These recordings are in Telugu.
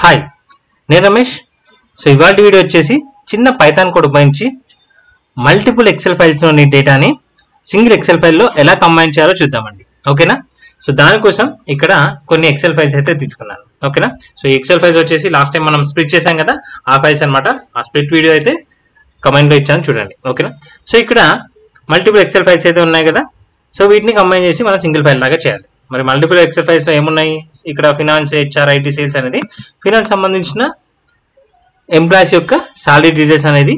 హాయ్, నేను రమేష్. సో ఇవాళ వీడియో వచ్చేసి చిన్న పైథాన్ కోడ్ ఉపయోగించి మల్టిపుల్ ఎక్సెల్ ఫైల్స్లోని డేటాని సింగిల్ ఎక్సెల్ ఫైల్లో ఎలా కంబైన్ చేయాలో చూద్దామండి. ఓకేనా? సో దానికోసం ఇక్కడ కొన్ని ఎక్సెల్ ఫైల్స్ అయితే తీసుకున్నాను. ఓకేనా? సో ఈ ఎక్సెల్ ఫైల్స్ వచ్చేసి లాస్ట్ టైం మనం స్ప్లిట్ చేసాం కదా, ఆ ఫైల్స్ అనమాట. ఆ స్ప్లిట్ వీడియో అయితే కమెంట్లో ఇచ్చాను, చూడండి. ఓకేనా? సో ఇక్కడ మల్టిపుల్ ఎక్సెల్ ఫైల్స్ అయితే ఉన్నాయి కదా, సో వీటిని కంబైన్ చేసి మనం సింగిల్ ఫైల్ లాగా చేయాలి. మరి మల్టిపుల్ ఎక్సెల్ ఫైల్స్లో ఏమున్నాయి? ఇక్కడ ఫినాన్స్, హెచ్ఆర్, ఐటీ, సేల్స్ అనేది ఫినాన్స్ సంబంధించిన ఎంప్లాయీస్ యొక్క సాలరీ డీటెయిల్స్ అనేది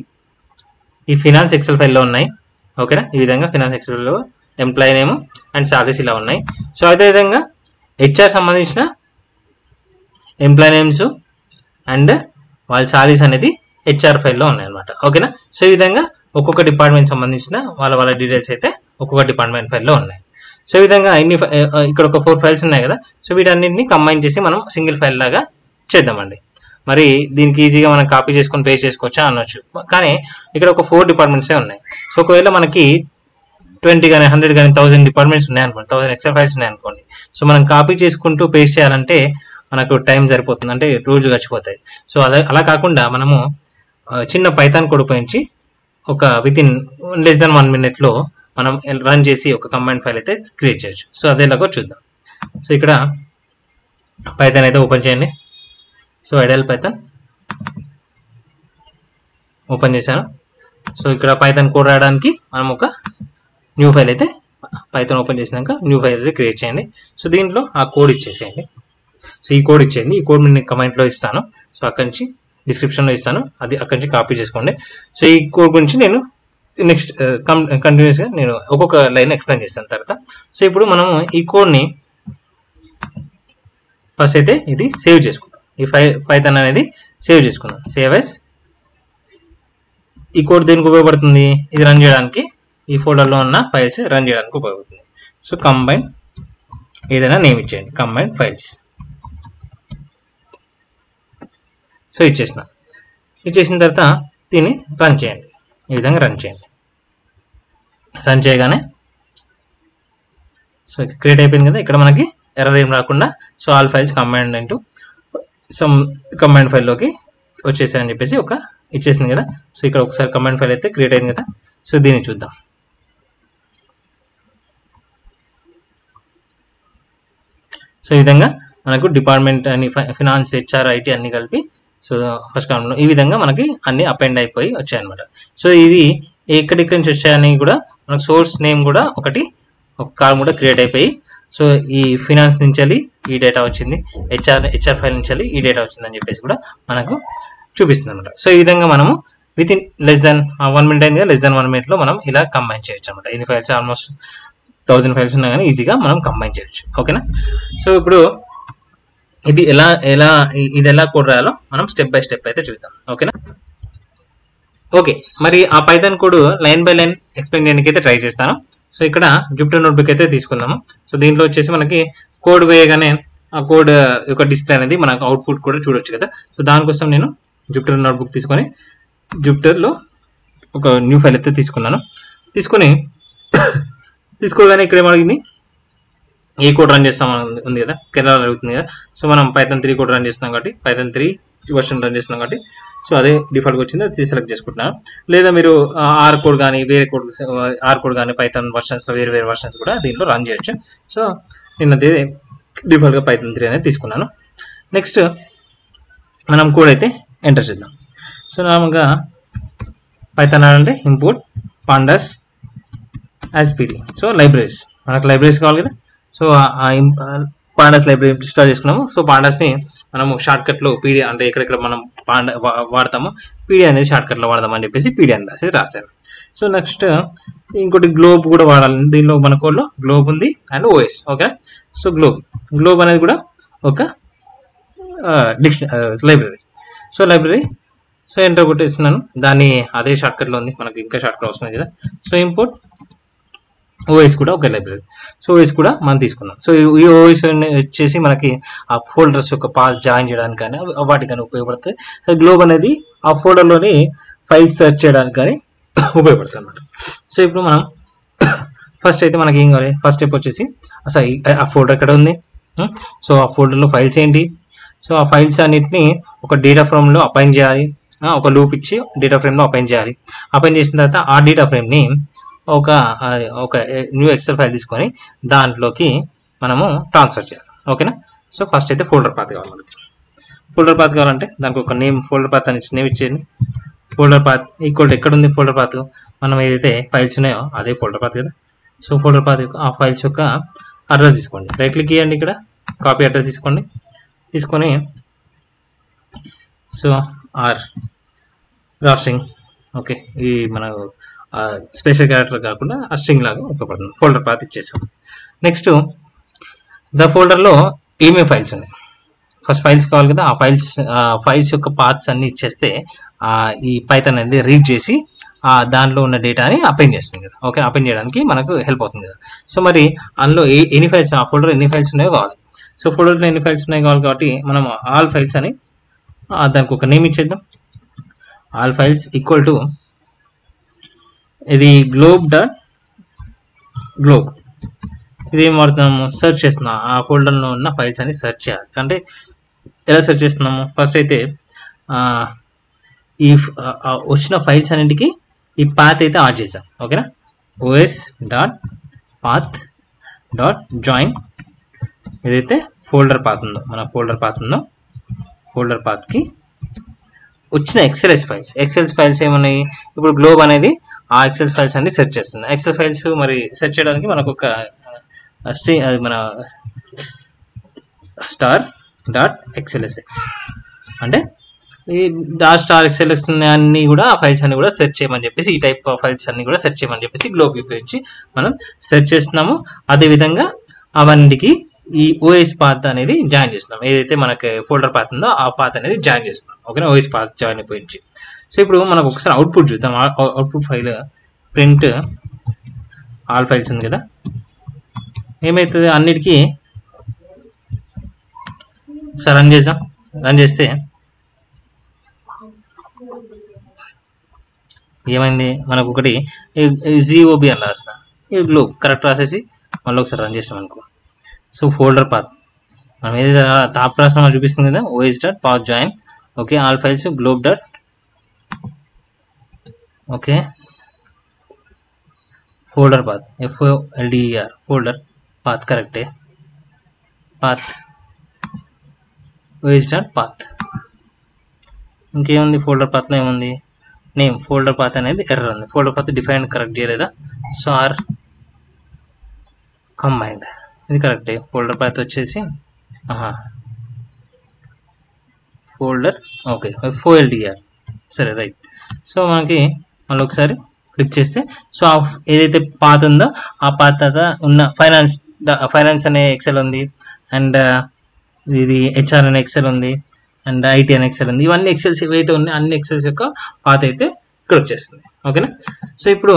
ఈ ఫినాన్స్ ఎక్సెల్ ఫైల్లో ఉన్నాయి. ఓకేనా? ఈ విధంగా ఫినాన్స్ ఎక్సెల్లో ఎంప్లాయీ నేమ్ అండ్ సాలరీస్ ఇలా ఉన్నాయి. సో అదేవిధంగా హెచ్ఆర్ సంబంధించిన ఎంప్లాయీ నేమ్స్ అండ్ వాళ్ళ సాలరీస్ అనేది హెచ్ఆర్ ఫైల్లో ఉన్నాయన్నమాట. ఓకేనా? సో ఈ విధంగా ఒక్కొక్క డిపార్ట్మెంట్ సంబంధించిన వాళ్ళ డీటెయిల్స్ అయితే ఒక్కొక్క డిపార్ట్మెంట్ ఫైల్లో ఉన్నాయి. సో ఈ విధంగా ఇక్కడ ఒక 4 ఫైల్స్ ఉన్నాయి కదా, సో వీటన్నింటినీ కంబైన్ చేసి మనం సింగిల్ ఫైల్ లాగా చేద్దామండి. మరి దీనికి ఈజీగా మనం కాపీ చేసుకొని పేస్ట్ చేసుకోవచ్చా అనొచ్చు, కానీ ఇక్కడ ఒక 4 డిపార్ట్మెంట్సే ఉన్నాయి. సో ఒకవేళ మనకి 20 కానీ 100 కానీ 1000 డిపార్ట్మెంట్స్ ఉన్నాయనుకోండి, 1000 ఎక్సెల్ ఫైల్స్ ఉన్నాయనుకోండి, సో మనం కాపీ చేసుకుంటూ పేస్ట్ చేయాలంటే మనకు టైం సరిపోతుంది, అంటే రోజులు గడిచిపోతాయి. సో అలా కాకుండా మనము చిన్న పైథాన్ కోడ్ ఉపయోగించి ఒక వితిన్ లెస్ దెన్ 1 minute మనం రన్ చేసి ఒక కంబైన్ ఫైల్ అయితే క్రియేట్ చేయొచ్చు. సో అదేలాగో చూద్దాం. సో ఇక్కడ పైథాన్ అయితే ఓపెన్ చేయండి. సో ఐడియల్ పైథాన్ ఓపెన్ చేశాను. సో ఇక్కడ పైథాన్ కోడ్ రాయడానికి మనం ఒక న్యూ ఫైల్ అయితే పైథాన్ ఓపెన్ చేసినాక న్యూ ఫైల్ అయితే క్రియేట్ చేయండి. సో దీంట్లో ఆ కోడ్ ఇచ్చేసేయండి. సో ఈ కోడ్ ఇచ్చేయండి. ఈ కోడ్ నేను కమెంట్లో ఇస్తాను, సో అక్కడి నుంచి డిస్క్రిప్షన్లో ఇస్తాను, అది అక్కడి నుంచి కాపీ చేసుకోండి. సో ఈ కోడ్ గురించి నేను నెక్స్ట్ కంటిన్యూస్గా నేను ఒక్కొక్క లైన్ ఎక్స్ప్లెయిన్ చేస్తాను తర్వాత. సో ఇప్పుడు మనము ఈ కోడ్ని ఫస్ట్ అయితే ఇది సేవ్ చేసుకుందాం. ఈ పైథాన్ అనేది సేవ్ చేసుకుందాం. Save as. ఈ కోడ్ దేనికి ఉపయోగపడుతుంది? ఇది రన్ చేయడానికి, ఈ ఫోల్డర్లో ఉన్న ఫైల్స్ రన్ చేయడానికి ఉపయోగపడుతుంది. సో కంబైన్, ఏదైనా నేమ్ ఇచ్చేయండి, కంబైన్ ఫైల్స్. సో ఇచ్చేసిన తర్వాత దీన్ని రన్ చేయండి. ఈ విధంగా రన్ చేయండి. రన్ చేయగానే సో క్రియేట్ అయిపోయింది కదా, ఇక్కడ మనకి ఎర్రర్ ఏం రాకుండా so all files combined into some combined ఫైల్లోకి వచ్చేసాయని చెప్పేసి ఒక ఇచ్చేసింది కదా. సో ఇక్కడ ఒకసారి కంబైన్డ్ ఫైల్ అయితే క్రియేట్ అయింది కదా, సో దీన్ని చూద్దాం. సో ఈ విధంగా మనకు డిపార్ట్మెంట్ అని ఫినాన్స్, హెచ్ఆర్, ఐటీ అన్ని కలిపి సో ఫస్ట్ కాలంలో ఈ విధంగా మనకి అన్ని అపెండ్ అయిపోయి వచ్చాయన్నమాట. సో ఇది ఎక్కడిక్కడి నుంచి వచ్చాయని కూడా మనకు సోర్స్ నేమ్ కూడా ఒక కాలం కూడా క్రియేట్ అయిపోయి, సో ఈ ఫినాన్స్ నుంచి ఈ డేటా వచ్చింది, హెచ్ఆర్ ఫైల్ నుంచి ఈ డేటా వచ్చింది అని చెప్పేసి కూడా మనకు చూపిస్తుంది అనమాట. సో ఈ విధంగా మనము వితిన్ లెస్ దెన్ 1 minute అయింది కదా, లెస్ దెన్ 1 minute మనం ఇలా కంబైన్ చేయొచ్చు అనమాట. ఎన్ని ఫైల్స్? ఆల్మోస్ట్ 1000 ఫైల్స్ ఉన్నా కానీ ఈజీగా మనం కంబైన్ చేయొచ్చు. ఓకేనా? సో ఇప్పుడు ఇది ఎలా కోడ్ రాయాలో మనం స్టెప్ బై స్టెప్ అయితే చూద్దాం. ఓకేనా? ఓకే, మరి ఆ Python code line by line explain చేయడానికి అయితే ట్రై చేస్తాను. సో ఇక్కడ జూపిటర్ నోట్బుక్ అయితే తీసుకుందాము. సో దీంట్లో వచ్చేసి మనకి కోడ్ వేయగానే ఆ కోడ్ యొక్క డిస్ప్లే అనేది మనకు అవుట్పుట్ కూడా చూడొచ్చు కదా. సో దానికోసం నేను జూపిటర్ నోట్బుక్ జూపిటర్లో ఒక న్యూ ఫైల్ అయితే తీసుకోగానే ఇక్కడ మనకి ఏ కోడ్ రన్ చేస్తాం ఉంది కదా, కెనరా అడుగుతుంది కదా. సో మనం పైథాన్ 3 కోడ్ రన్ చేస్తున్నాం కాబట్టి, పైథాన్ 3 వర్షన్ రన్ చేస్తున్నాం కాబట్టి సో అదే డిఫాల్ట్గా వచ్చింది, అది సెలెక్ట్ చేసుకుంటున్నాను. లేదా మీరు ఆర్ కోడ్ కానీ పైథాన్ వర్షన్స్లో వేరే వర్షన్స్ కూడా దీంట్లో రన్ చేయొచ్చు. సో నేను అదే డిఫాల్ట్గా పైథాన్ 3 అనేది తీసుకున్నాను. నెక్స్ట్ మనం కోడ్ అయితే ఎంటర్ చేద్దాం. సో నార్మల్గా పైథాన్ అంటే import pandas as PD. So libraries, మనకు లైబ్రరీస్ కావాలి కదా. సో పాండాస్ లైబ్రరీ ఇన్స్టాల్ చేసుకున్నాము. సో పాండాస్ని మనము షార్ట్కట్లో పీడీ అంటే ఎక్కడెక్కడ మనం వాడతాము, పీడీ అనేది షార్ట్కట్లో వాడదామని చెప్పేసి పీడీ అని రాశాను. సో నెక్స్ట్ ఇంకోటి గ్లోబ్ కూడా వాడాలి. దీనిలో మన కోడ్లో గ్లోబ్ ఉంది and OS. Okay, so globe అనేది కూడా ఒక లైబ్రరీ. So enter కొట్టేస్తున్నాను. దాన్ని అదే షార్ట్కట్లో ఉంది, మనకి ఇంకా షార్ట్కట్ వస్తుంది కదా. సో ఇంపోర్ట్ ఓఎస్ కూడా ఒక లైబ్రరీ. సో ఓఎస్ కూడా మనం తీసుకున్నాం. సో ఈ ఓఎస్ వచ్చేసి మనకి ఆ ఫోల్డర్స్ యొక్క పాత్ జాయిన్ చేయడానికి కానీ వాటికైనా ఉపయోగపడుతుంది. గ్లోబ్ అనేది ఆ ఫోల్డర్లోని ఫైల్స్ సెర్చ్ చేయడానికి కానీ ఉపయోగపడుతుంది అన్నమాట. సో ఇప్పుడు మనం ఫస్ట్ అయితే మనకి ఏం కావాలి, ఫస్ట్ స్టెప్ వచ్చేసి అసలు ఆ ఫోల్డర్ ఎక్కడ ఉంది, సో ఆ ఫోల్డర్లో ఫైల్స్ ఏంటి, సో ఆ ఫైల్స్ అన్నిటిని ఒక డేటా ఫ్రేమ్లో అపైన్ చేయాలి, ఒక లూప్ ఇచ్చి డేటా ఫ్రేమ్లో అపైన్ చేయాలి. అపైన్ చేసిన తర్వాత ఆ డేటా ఫ్రేమ్ని ఒక న్యూ ఎక్సెల్ ఫైల్ తీసుకొని దాంట్లోకి మనము ట్రాన్స్ఫర్ చేయాలి. ఓకేనా. సో ఫస్ట్ అయితే ఫోల్డర్ పాత్ కావాలి మనకి. ఫోల్డర్ పాత్ కావాలంటే దానికి ఒక నేమ్, ఫోల్డర్ పాత్ అని నేమ్ ఇచ్చేయండి. ఫోల్డర్ పాత్ ఈక్వల్ ఎక్కడ ఉంది ఫోల్డర్ పాత్, మనం ఏదైతే ఫైల్స్ ఉన్నాయో అదే ఫోల్డర్ పాత్ కదా. సో ఫోల్డర్ పాత్ ఆ ఫైల్స్ యొక్క అడ్రస్ తీసుకోండి, రైట్ క్లిక్ ఇవ్వండి, ఇక్కడ కాపీ అడ్రస్ తీసుకోండి. తీసుకొని సో స్ట్రింగ్, ఓకే, ఈ మన స్పెషల్ క్యారెక్టర్ కాకుండా ఆ స్ట్రింగ్ లాగా ఉపయోగపడుతుంది. ఫోల్డర్ పాత్ ఇచ్చేసాం. నెక్స్ట్ ద ఫోల్డర్లో ఏమేమి ఫైల్స్ ఉన్నాయి, ఫస్ట్ ఫైల్స్ కావాలి కదా. ఆ ఫైల్స్ యొక్క పాత్స్ అన్ని ఇచ్చేస్తే ఈ పైథాన్ అనేది రీడ్ చేసి దాంట్లో ఉన్న డేటాని అపెండ్ చేస్తుంది కదా. ఓకే, అపెండ్ చేయడానికి మనకు హెల్ప్ అవుతుంది కదా. సో మరి అందులో ఎన్ని ఫైల్స్, ఆ ఫోల్డర్ ఎన్ని ఫైల్స్ ఉన్నాయో కావాలి. సో ఫోల్డర్లో ఎన్ని ఫైల్స్ ఉన్నాయో కావాలి కాబట్టి మనం ఆల్ ఫైల్స్ అని దానికి ఒక నేమ్ ఇచ్చేద్దాం. ఆల్ ఫైల్స్ ఈక్వల్ టు ఇది globe. ఇది ఏం వాడుతున్నాము, సెర్చ్ చేస్తున్నాం. ఆ ఫోల్డర్లో ఉన్న ఫైల్స్ అని సెర్చ్ చేయాలి. అంటే ఎలా సెర్చ్ చేస్తున్నాము, ఫస్ట్ అయితే ఈ వచ్చిన ఫైల్స్ అన్నింటికి ఈ పాత్ అయితే యాడ్ చేసాం. ఓకేనా. os.path.join ఏదైతే ఫోల్డర్ పాత్ ఉందో, మన ఫోల్డర్ పాత్కి వచ్చిన ఎక్సెల్ఎస్ ఫైల్స్ ఏమున్నాయి, ఇప్పుడు గ్లోబ్ అనేది ఆ ఎక్సెల్ ఫైల్స్ అన్ని సెర్చ్ చేస్తుంది. ఎక్సెల్ ఫైల్స్ మరి సెర్చ్ చేయడానికి మనకు ఒక స్ట్రింగ్, అది మన star.xlsx అంటే ఈ .xlsx అన్ని కూడా ఆ ఫైల్స్ అన్ని కూడా సెర్చ్ చేయమని చెప్పేసి, ఈ టైప్ ఆఫ్ ఫైల్స్ అన్ని కూడా సెర్చ్ చేయమని చెప్పేసి గ్లోబ్ ఉపయోగించి మనం సెర్చ్ చేస్తున్నాము. అదేవిధంగా అవన్నిటికి ఈ ఓఎస్ పాత్ అనేది జాయిన్ చేస్తున్నాం. ఏదైతే మనకి ఫోల్డర్ పాత్ ఉందో ఆ పాత్ అనేది జాయిన్ చేస్తున్నాం. ఓకేనా, ఓఎస్ పాత్ జాయిన్ ఉపయోగించి. సో ఇప్పుడు మనకు ఒకసారి అవుట్పుట్ చూద్దాం. Output file print all files ఉంది కదా. ఏమవుతుంది, అన్నిటికీ ఒకసారి రన్ చేస్తే ఏమైంది, మనకు ఒకటి GOB అని రాసిన, ఇది గ్లోబ్ కరెక్ట్ రాసేసి మళ్ళీ ఒకసారి రన్ చేసాం అనుకో. సో ఫోల్డర్ పాత్ మనం ఏదైతే టాప్ రాసిన చూపిస్తుంది కదా, os.path join, okay, all files globe. Okay, folder path FOLDER folder path కరెక్టే, పాత్ os.path. ఇంకేముంది ఫోల్డర్ పాత్లో ఏముంది, నేమ్ ఫోల్డర్ పాత్ అనేది ఎర్రర్ ఉంది, ఫోల్డర్ పాత్ డిఫైన్ కరెక్ట్ చేయలేదా. సో కంబైన్డ్ ఇది కరెక్టే. ఫోల్డర్ పాత్ వచ్చేసి ఫోల్డర్, ఓకే, FOLDER, సరే రైట్. సో మనకి మళ్ళీ ఒకసారి క్లిక్ చేస్తే సో ఏదైతే పాత్ ఉందో ఆ పాత్ తర్వాత ఉన్న ఫైనాన్స్ అనే ఎక్సెల్ ఉంది, అండ్ ఇది HR అనే ఎక్సెల్ ఉంది, అండ్ IT అనే ఎక్సెల్ ఉంది. ఇవన్నీ ఎక్సెల్స్ ఏవైతే ఉన్నాయో అన్ని ఎక్సెల్స్ యొక్క పాత్ అయితే ఇక్కడ వచ్చేస్తుంది. ఓకేనా. సో ఇప్పుడు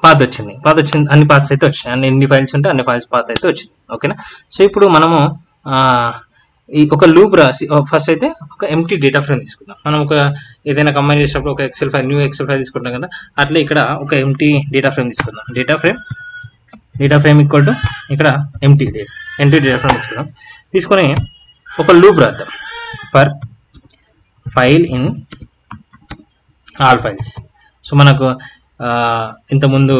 పాత్ వచ్చింది, అన్ని పాత్స్ అయితే వచ్చినాయి, ఎన్ని ఫైల్స్ ఉంటే అన్ని ఫైల్స్ పాత్ అయితే వచ్చింది. ఓకేనా. సో ఇప్పుడు మనము ఈ ఒక లూప్ రాసి ఫస్ట్ అయితే ఒక ఎంటీ డేటా ఫ్రేమ్ తీసుకుందాం. మనం ఒక ఏదైనా కంబైన్ చేసినప్పుడు ఒక న్యూ ఎక్సెల్ ఫైల్ తీసుకుంటాం కదా, అట్లా ఇక్కడ ఒక ఎంటీ డేటా ఫ్రేమ్ తీసుకుందాం. డేటా ఫ్రేమ్ ఈక్వల్ టు ఇక్కడ ఎంటీ డేటా ఫ్రేమ్ తీసుకొని ఒక లూప్ రాద్దాం. For file in all files. So మనకు ఇంతకుముందు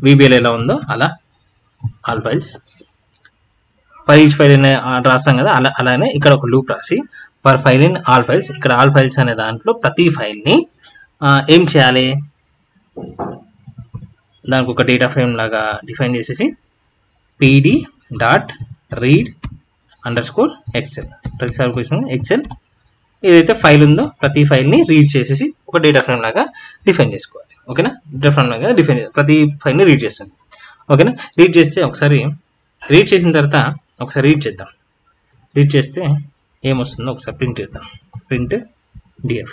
VBL ఎలా ఉందో అలా all files, file each file అనే రాస్తాం కదా, అలానే ఇక్కడ ఒక లూప్ రాసి for file in all files, ఇక్కడ ఆల్ ఫైల్స్ అనే దాంట్లో ప్రతి ఫైల్ని ఏం చేయాలి, దానికి ఒక డేటా ఫ్రేమ్ లాగా డిఫైన్ చేసేసి pd.read_excel ప్రతిసారి క్వశ్చన్ ఎక్సెల్ ఏదైతే ఫైల్ ఉందో ప్రతి ఫైల్ని రీడ్ చేసేసి ఒక డేటా ఫ్రేమ్ లాగా డిఫైన్ చేసుకోవాలి. ఓకేనా, డేటా ఫ్రేమ్ లాగా ప్రతి ఫైల్ని రీడ్ చేస్తుంది. ఓకేనా, రీడ్ చేస్తే ఒకసారి రీడ్ చేసిన తర్వాత ఒకసారి రీడ్ చేద్దాం. రీడ్ చేస్తే ఏమొస్తుందో ఒకసారి ప్రింట్ చేద్దాం. Print df.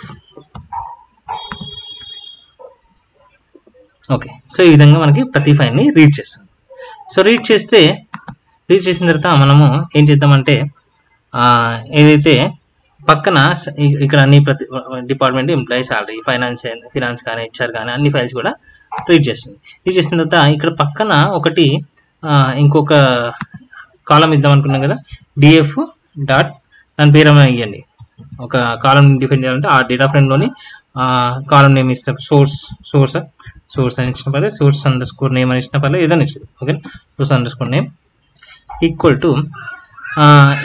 ఓకే, సో ఈ విధంగా మనకి ప్రతి ఫైల్ని రీడ్ చేస్తుంది. సో రీడ్ చేసిన తర్వాత మనము ఏం చేద్దామంటే ఏదైతే పక్కన ఇక్కడ అన్ని ప్రతి డిపార్ట్మెంట్ ఎంప్లాయీస్ ఆల్రెడీ ఫైనాన్స్ కానీ HR కానీ అన్ని ఫైల్స్ కూడా రీడ్ చేస్తుంది. రీడ్ చేసిన తర్వాత ఇక్కడ పక్కన ఒకటి ఇంకొక కాలం ఇద్దాం అనుకున్నాం కదా, df.read దాని పేరు ఏమైనా ఇవ్వండి. ఒక కాలం డిఫైన్ చేయాలంటే ఆ డేటా ఫ్రేమ్లోని కాలం నేమ్ ఇస్తే సోర్స్ అని ఇచ్చిన పర్లేదు, సోర్స్ అండర్ స్కోర్ నేమ్ అని ఇచ్చిన పర్లేదు, ఏదైనా ఇచ్చింది. Okay, source under score name equal to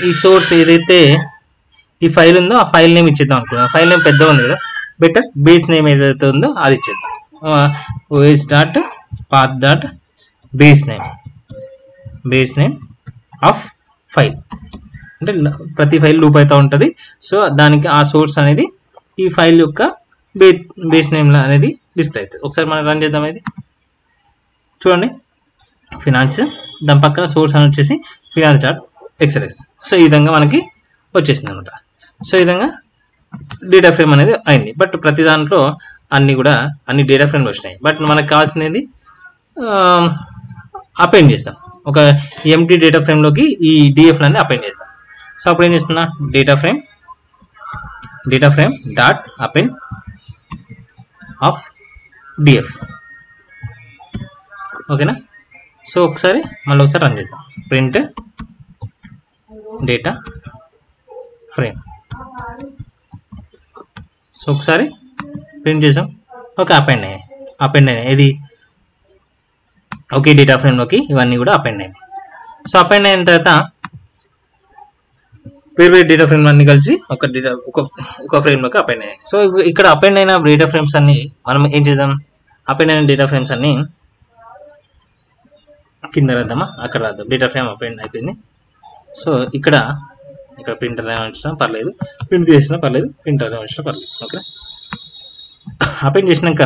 ఈ సోర్స్ ఏదైతే ఈ ఫైల్ ఉందో ఆ ఫైల్ నేమ్ ఇచ్చేద్దాం అనుకున్నాం. ఫైల్ నేమ్ పెద్దగా ఉంది కదా, బెటర్ బేస్ నేమ్ ఏదైతే ఉందో అది ఇచ్చేద్దాం. OS dot path dot base name of file, అంటే ప్రతి ఫైల్ లూప్ అవుతూ ఉంటుంది. సో దానికి ఆ సోర్స్ అనేది ఈ ఫైల్ యొక్క బేస్ నేమ్ అనేది డిస్ప్లే అవుతుంది. ఒకసారి మనం రన్ చేద్దాం. ఇది చూడండి, ఫినాన్స్, దాని పక్కన సోర్స్ అని వచ్చేసి ఫినాన్స్ డాట్ ఎక్స్ఎల్ఎస్. సో ఈ విధంగా మనకి వచ్చేసింది అనమాట. సో ఈ విధంగా డేటా ఫ్రేమ్ అనేది అయింది. బట్ ప్రతి దాంట్లో అన్ని డేటా ఫ్రేమ్లు వచ్చినాయి. బట్ మనకు కావాల్సినది అపెండ్ చేస్తాం. ఒక ఎంటీ డేటా ఫ్రేమ్లోకి ఈ డిఎఫ్లన్నీ అపెండ్ చేద్దాం. సో అప్పుడు ఏం చేస్తున్నా, data frame dot append of DF. ఓకేనా. సో ఒకసారి రన్ చేద్దాం. Print data frame. సో ఒకసారి ప్రింట్ చేసాం. ఓకే, అపెండ్ అయినాయి. ఇది ఒకే డేటా ఫ్రేమ్లోకి ఇవన్నీ కూడా అపెండ్ అయినాయి. సో అపెండ్ అయిన తర్వాత వేరు డేటా ఫ్రేమ్ అన్ని కలిసి ఒక ఫ్రేమ్లోకి అపెండ్ అయ్యాయి. సో ఇక్కడ అపెండ్ అయిన డేటా ఫ్రేమ్స్ అన్ని మనం ఏం చేద్దాం, అపెండ్ అయిన డేటా ఫ్రేమ్స్ అన్ని కింద రాద్దామా, అక్కడ రాద్దాం. డేటా ఫ్రేమ్ అపెండ్ అయిపోయింది. సో ఇక్కడ ప్రింటర్ వచ్చినా పర్లేదు, ప్రింట్ చేసినా పర్లేదు, ప్రింటర్ వచ్చినా పర్లేదు. ఓకే, అపెండ్ చేసినాక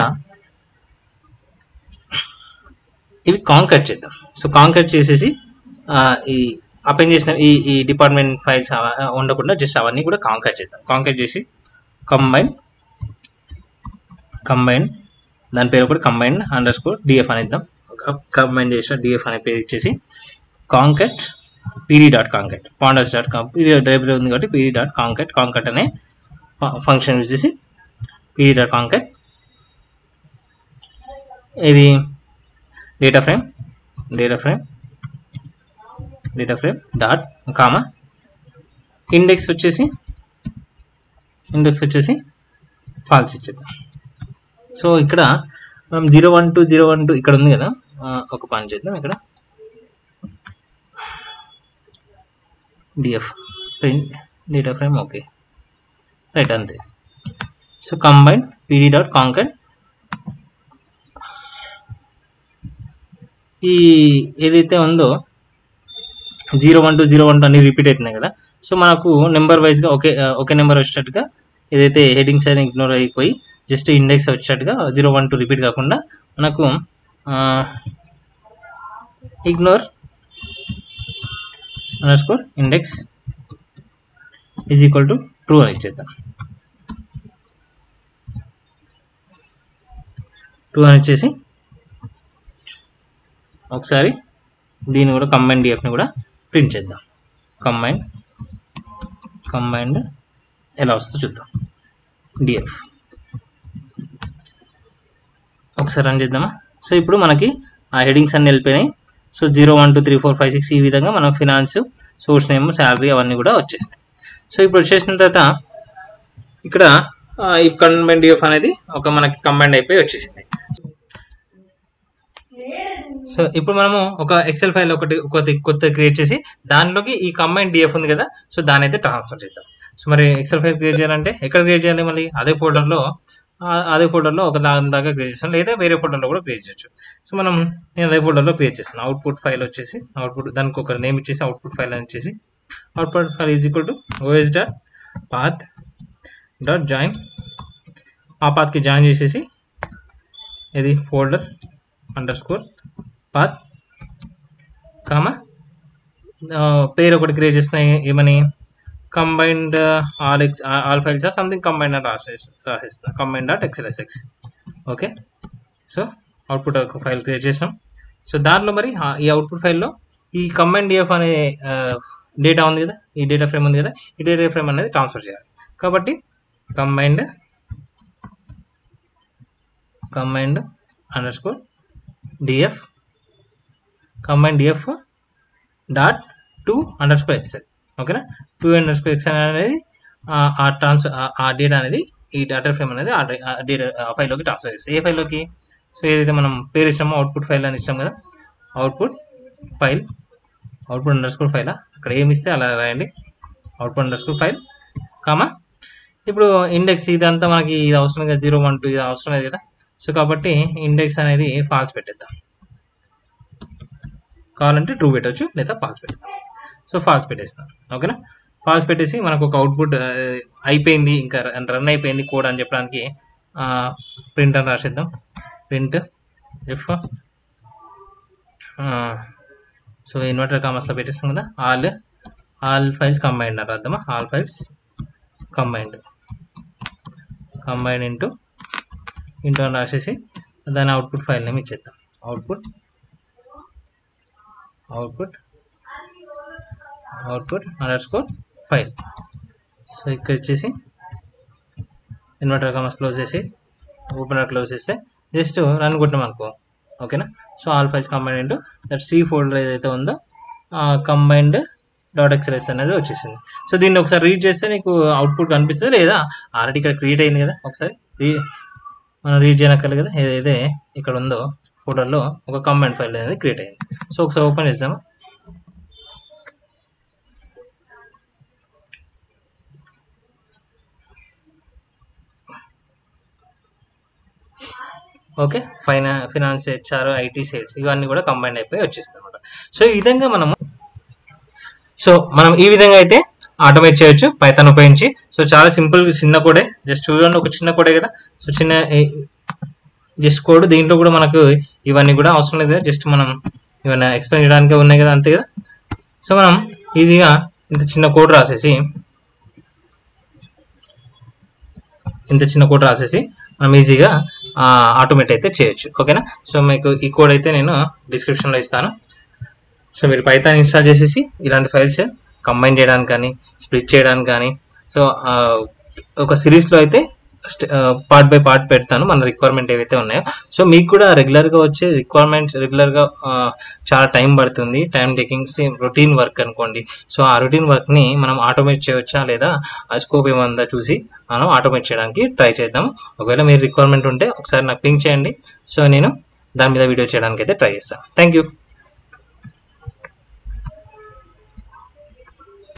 ఇవి కాంకాట్ చేద్దాం. సో కాంకాట్ చేసేసి ఈ అపెండ్ చేసిన ఈ డిపార్ట్మెంట్ ఫైల్స్ ఉండకుండా జస్ట్ అవన్నీ కూడా కాంకాట్ చేద్దాం. కాంకాట్ చేసి కంబైన్ దాని పేరు కూడా కంబైన్ అండర్ స్కోర్ డిఎఫ్ అని ఇద్దాం. కంబైన్ చేసిన డిఎఫ్ అనే పేరు ఇచ్చేసి కాంకాట్ pd.concat pandas.pd లైబ్రరీ ఉంది కాబట్టి pd.concat అనే ఫంక్షన్ యూజ్ చేసి pd.concat ఇది data frame dot comma index వచ్చేసి ఫాల్స్ ఇచ్చేద్దాం. సో ఇక్కడ మనం 012 ఇక్కడ ఉంది కదా, ఒక పని చేద్దాం. ఇక్కడ DF print data frame. Okay, right, అంతే. సో కంబైన్ pd.concat ఈ ఏదైతే ఉందో 012 అన్ని రిపీట్ అవుతున్నాయి కదా. సో మనకు నెంబర్ వైజ్గా ఒకే నెంబర్ వచ్చేటట్టుగా ఏదైతే హెడింగ్స్ అయినా ఇగ్నోర్ అయిపోయి జస్ట్ ఇండెక్స్ వచ్చేటట్టుగా 012 రిపీట్ కాకుండా మనకు ignore under score index is equal to true అని ఇచ్చేద్దాం. ట్రూ అని ఇచ్చేసి ఒకసారి దీన్ని కూడా కంబైన్ డిఎఫ్ని కూడా ప్రింట్ చేద్దాం. కంబైన్డ్ ఎలా వస్తుందో చూద్దాం. డిఎఫ్ ఒకసారి రన్ చేద్దామా. సో ఇప్పుడు మనకి ఆ హెడింగ్స్ అన్ని వెళ్ళిపోయినాయి. సో 0123456 ఈ విధంగా మనం ఫినాన్స్, సోర్స్ నేమ్, శాలరీ అవన్నీ కూడా వచ్చేసినాయి. సో ఇప్పుడు వచ్చేసిన తర్వాత ఇక్కడ ఈ కంబైన్ డిఎఫ్ అనేది మనకి కంబైండ్ అయిపోయి వచ్చేసింది. సో ఇప్పుడు మనము ఒక ఎక్సెల్ ఫైల్ కొత్త క్రియేట్ చేసి దానిలోకి ఈ కంబైన్ డిఎఫ్ ఉంది కదా, సో దాని అయితే ట్రాన్స్ఫర్ చేద్దాం. సో మరి ఎక్సెల్ ఫైల్ క్రియేట్ చేయాలంటే ఎక్కడ క్రియేట్ చేయాలి, మళ్ళీ అదే ఫోల్డర్లో ఒక దాకా క్రియేట్ చేస్తాం, లేదా వేరే ఫోల్డర్లో కూడా క్రియేట్ చేయొచ్చు. సో నేను అదే ఫోల్డర్లో క్రియేట్ చేస్తాను. అవుట్పుట్ ఫైల్ వచ్చేసి దానికి ఒక నేమ్ ఇచ్చేసి అవుట్పుట్ ఫైల్ అని వచ్చేసి output file is equal to os.path.join. ఆ పాత్కి జాయిన్ చేసేసి ఇది folder under score path comma పేరు ఒకటి క్రియేట్ చేసిన ఏమని combined all files or something combined అని రాసేస్తున్నా combine.xlsx. ఓకే, సో అవుట్పుట్ ఒక ఫైల్ క్రియేట్ చేసినాం. సో దాంట్లో మరి ఈ అవుట్పుట్ ఫైల్లో ఈ కంబైన్ డిఎఫ్ అనే డేటా ఉంది కదా, ఈ డేటా ఫ్రేమ్ ఉంది కదా, ఈ డేటా ఫ్రేమ్ అనేది ట్రాన్స్ఫర్ చేయాలి. కాబట్టి combined under score DF dot to under score excel. ఓకేనా. 2_x అనేది ఆ ట్రాన్స్ఫర్ ఆ డేటా అనేది ఈ డేటా ఫ్రేమ్ అనేది ఆ డేటా ఫైల్లోకి ట్రాన్స్ఫర్ చేస్తాయి. ఏ ఫైల్లోకి? సో ఏదైతే మనం పేరు ఇచ్చామో అవుట్పుట్ ఫైల్ అని ఇచ్చాం కదా, అవుట్పుట్ ఫైల్, అవుట్పుట్ ఫైల్ అక్కడ ఏమి ఇస్తే అలా రాయండి, అవుట్పుట్ ఫైల్ కామా. ఇప్పుడు ఇండెక్స్ ఇదంతా మనకి ఇది అవసరం కదా, 0, 1, 2 ఇది అవసరం లేదు కదా. సో కాబట్టి ఇండెక్స్ అనేది ఫాల్స్ పెట్టేద్దాం, కావాలంటే ట్రూ పెట్టవచ్చు లేదా ఫాల్స్ పెట్టేద్దాం. సో ఫాల్స్ పెట్టేస్తాం. ఓకేనా. ఫాల్స్ పెట్టేసి మనకు ఒక అవుట్పుట్ అయిపోయింది, ఇంకా రన్ అయిపోయింది కోడ్ అని చెప్పడానికి ప్రింట్ అని రాసేద్దాం. ప్రింట్ ఇఫ్ సో ఇన్వర్టర్ కామర్స్లో పెట్టేస్తాం కదా, ఆల్ ఫైల్స్ కంబైన్డ్ అని రాద్దామా. ఆల్ ఫైల్స్ కంబైన్డ్ ఇంటూ అని రాసేసి దాని అవుట్పుట్ ఫైల్ నేమ్ ఇచ్చేద్దాం. Output _file. సో ఇక్కడ వచ్చేసి ఇన్వర్టర్ కామర్స్ క్లోజ్ చేసి ఓపెనర్ క్లోజ్ చేస్తే జస్ట్ రన్ కొట్టాం అనుకో. ఓకేనా. So all files combined into that C folder ఏదైతే ఉందో combined.xls అనేది వచ్చేసింది. సో దీన్ని ఒకసారి రీడ్ చేస్తే నీకు అవుట్పుట్ కనిపిస్తుంది, లేదా ఆల్రెడీ ఇక్కడ క్రియేట్ అయింది కదా, ఒకసారి మనం రీడ్ చేయనక్కర్లేదు కదా. ఏదైతే ఇక్కడ ఉందో ఫోల్డర్లో ఒక కంబైన్డ్ ఫైల్ అనేది క్రియేట్ అయింది. సో ఒకసారి ఓపెన్ చేద్దాము. Okay. Finance, HR, IT, sales ఇవన్నీ కూడా కంబైండ్ అయిపోయి వచ్చేస్తుంది అనమాట. సో ఈ విధంగా మనం ఈ విధంగా అయితే ఆటోమేట్ చేయొచ్చు పైథాన్ ఉపయోగించి. సో చాలా సింపుల్, చిన్న కోడే, జస్ట్ చూడండి, ఒక చిన్న కోడే కదా. సో చిన్న జస్ట్ కోడ్, దీంట్లో కూడా మనకు ఇవన్నీ కూడా అవసరం లేదు కదా, జస్ట్ మనం ఇవన్నీ ఎక్స్ప్లెయిన్ చేయడానికి ఉన్నాయి కదా, అంతే కదా. సో మనం ఈజీగా ఇంత చిన్న కోడ్ రాసేసి మనం ఈజీగా ఆటోమేట్ అయితే చేయొచ్చు. ఓకేనా. సో మీకు ఈ కోడ్ అయితే నేను డిస్క్రిప్షన్లో ఇస్తాను. సో మీరు పైథాన్ ఇన్స్టాల్ చేసేసి ఇలాంటి ఫైల్స్ కంబైన్ చేయడానికి కానీ, స్ప్లిట్ చేయడానికి కానీ, సో ఒక సిరీస్లో అయితే పార్ట్ బై పార్ట్ పెడతాను మన రిక్వైర్మెంట్ ఏవైతే ఉన్నాయో. సో మీకు కూడా రెగ్యులర్గా వచ్చే రిక్వైర్మెంట్స్ రెగ్యులర్గా చాలా టైం పడుతుంది, time taking, same routine work అనుకోండి. సో ఆ రొటీన్ వర్క్ని మనం ఆటోమేట్ చేయవచ్చా లేదా, ఆ స్కోప్ ఏమందా చూసి మనం ఆటోమేట్ చేయడానికి ట్రై చేద్దాం. ఒకవేళ మీరు రిక్వైర్మెంట్ ఉంటే ఒకసారి నాకు పింక్ చేయండి. సో నేను దాని మీద వీడియో చేయడానికి అయితే ట్రై చేస్తాను. Thank you.